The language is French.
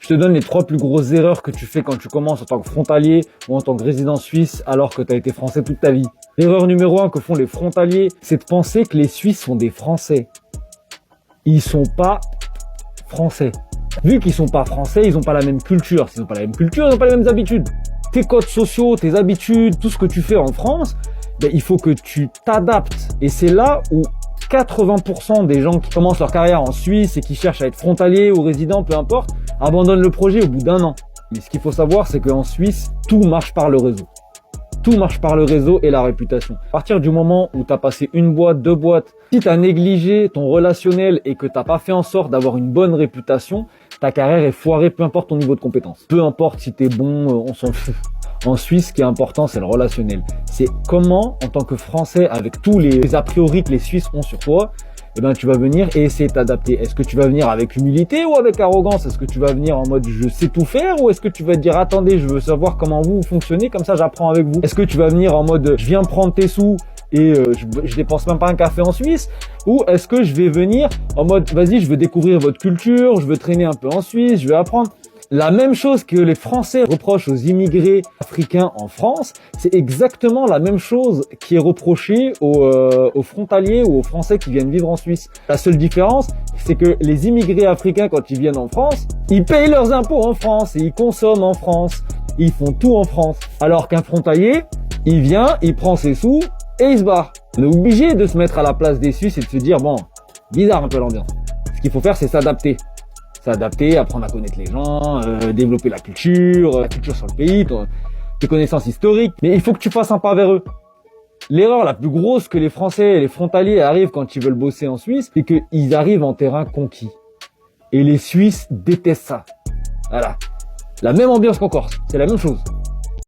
Je te donne les 3 plus grosses erreurs que tu fais quand tu commences en tant que frontalier ou en tant que résident suisse alors que tu as été français toute ta vie. L'erreur numéro 1 que font les frontaliers, c'est de penser que les Suisses sont des Français. Ils sont pas français. Vu qu'ils sont pas français, ils ont pas la même culture. S'ils ont pas la même culture, ils ont pas les mêmes habitudes. Tes codes sociaux, tes habitudes, tout ce que tu fais en France, ben, il faut que tu t'adaptes. Et c'est là où 80% des gens qui commencent leur carrière en Suisse et qui cherchent à être frontaliers ou résidents, peu importe, abandonnent le projet au bout d'1 an. Mais ce qu'il faut savoir, c'est qu'en Suisse, tout marche par le réseau. Tout marche par le réseau et la réputation. À partir du moment où tu as passé 1 boîte, 2 boîtes, si tu as négligé ton relationnel et que tu n'as pas fait en sorte d'avoir une bonne réputation, ta carrière est foirée, peu importe ton niveau de compétence. Peu importe si tu es bon, on s'en fout. En Suisse, ce qui est important, c'est le relationnel. C'est comment, en tant que Français, avec tous les a priori que les Suisses ont sur toi, eh ben, tu vas venir et essayer de t'adapter. Est-ce que tu vas venir avec humilité ou avec arrogance? Est-ce que tu vas venir en mode je sais tout faire ou est-ce que tu vas te dire attendez, je veux savoir comment vous fonctionnez, comme ça j'apprends avec vous? Est-ce que tu vas venir en mode je viens prendre tes sous et je dépense même pas un café en Suisse? Ou est-ce que je vais venir en mode vas-y, je veux découvrir votre culture, je veux traîner un peu en Suisse, je vais apprendre? La même chose que les Français reprochent aux immigrés africains en France, c'est exactement la même chose qui est reprochée aux frontaliers ou aux Français qui viennent vivre en Suisse. La seule différence, c'est que les immigrés africains, quand ils viennent en France, ils payent leurs impôts en France et ils consomment en France. Ils font tout en France. Alors qu'un frontalier, il vient, il prend ses sous et il se barre. On est obligé de se mettre à la place des Suisses et de se dire, bon, bizarre un peu l'ambiance. Ce qu'il faut faire, c'est s'adapter. S'adapter, apprendre à connaître les gens, développer la culture sur le pays, tes connaissances historiques. Mais il faut que tu fasses un pas vers eux. L'erreur la plus grosse que les Français et les frontaliers arrivent quand ils veulent bosser en Suisse, c'est qu'ils arrivent en terrain conquis. Et les Suisses détestent ça. Voilà. La même ambiance qu'en Corse, c'est la même chose.